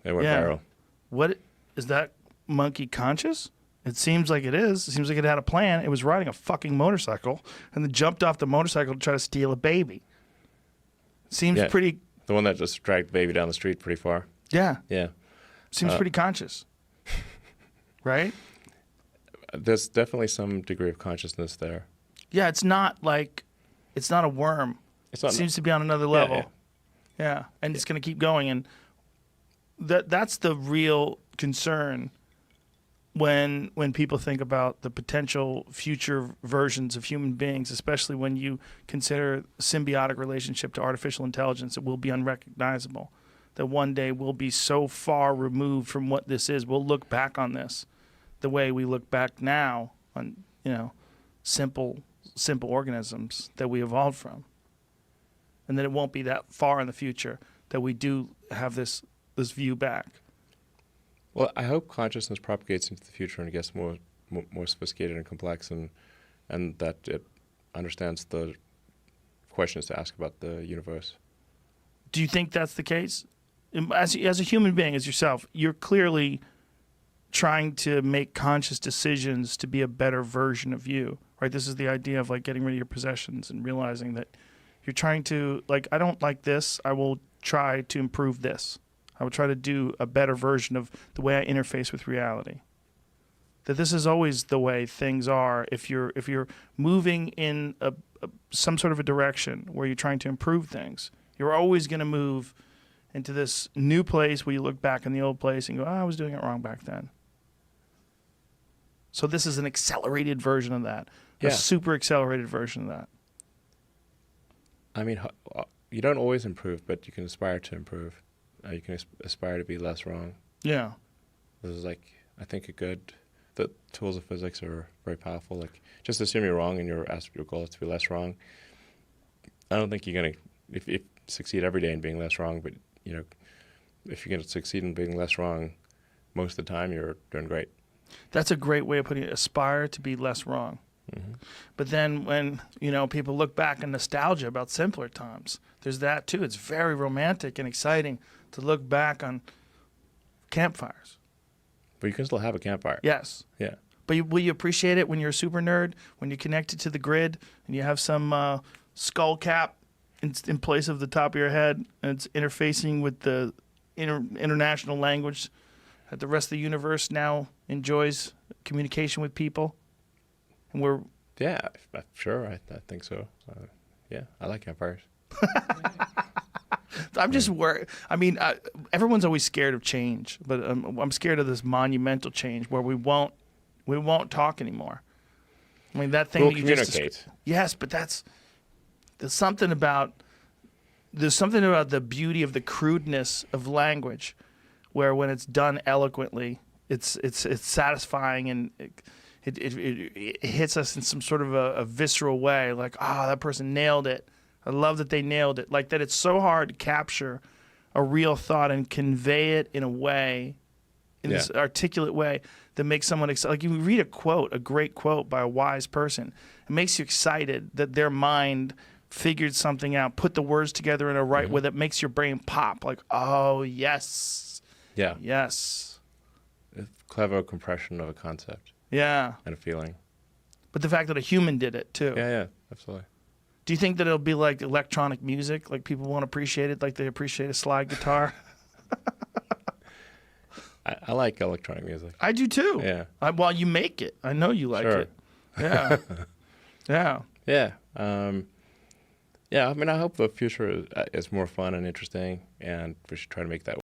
It went viral. What is that monkey conscious? It seems like it is. It seems like it had a plan. It was riding a fucking motorcycle and then jumped off the motorcycle to try to steal a baby. Seems pretty... The one that just dragged the baby down the street pretty far. Yeah. Yeah. Seems pretty conscious. Right? There's definitely some degree of consciousness there. Yeah, it's not a worm. It seems to be on another level. Yeah. And it's going to keep going. And that's the real concern when people think about the potential future versions of human beings, especially when you consider symbiotic relationship to artificial intelligence, it will be unrecognizable. That one day we'll be so far removed from what this is. We'll look back on this the way we look back now on, simple organisms that we evolved from. And then it won't be that far in the future that we do have this view back. Well, I hope consciousness propagates into the future and gets more sophisticated and complex, and that it understands the questions to ask about the universe. Do you think that's the case? As a human being, as yourself, you're clearly trying to make conscious decisions to be a better version of you, right? This is the idea of like getting rid of your possessions and realizing that you're trying to, like, I don't like this. I will try to improve this. I will try to do a better version of the way I interface with reality. That this is always the way things are. If you're moving in some sort of a direction where you're trying to improve things, you're always going to move into this new place where you look back in the old place and go, I was doing it wrong back then. So this is an accelerated version of that, a super accelerated version of that. I mean, you don't always improve, but you can aspire to improve. You can aspire to be less wrong. Yeah. This is like, I think the tools of physics are very powerful. Like, just assume you're wrong and your goal is to be less wrong. I don't think you're going to, if you succeed every day in being less wrong, but, if you're going to succeed in being less wrong, most of the time you're doing great. That's a great way of putting it. Aspire to be less wrong. Mm-hmm. But then when, people look back in nostalgia about simpler times, there's that too. It's very romantic and exciting to look back on campfires. But you can still have a campfire. Yes. Yeah. But will you appreciate it when you're a super nerd, when you're connected to the grid and you have some skull cap in place of the top of your head and it's interfacing with the international language that the rest of the universe now enjoys communication with people? And we're... Yeah, sure. I think so. Yeah, I like campfires. I'm just worried. I mean, everyone's always scared of change, but I'm scared of this monumental change where we won't talk anymore. I mean, that thing we'll that you communicate. Just yes, but there's something about the beauty of the crudeness of language, where when it's done eloquently, it's satisfying and it hits us in some sort of a visceral way. Like, that person nailed it. I love that they nailed it. Like that it's so hard to capture a real thought and convey it in a way, in this articulate way that makes someone excited. Like you read a great quote by a wise person, it makes you excited that their mind figured something out, put the words together in a right way that makes your brain pop. Like, oh, yes. Yeah. Yes. A clever compression of a concept. Yeah. And a feeling. But the fact that a human did it, too. Yeah, absolutely. Do you think that it'll be like electronic music? Like people won't appreciate it like they appreciate a slide guitar? I like electronic music. I do, too. Yeah. Well, you make it. I know you like it. Yeah. Yeah. Yeah. I mean, I hope the future is more fun and interesting, and we should try to make that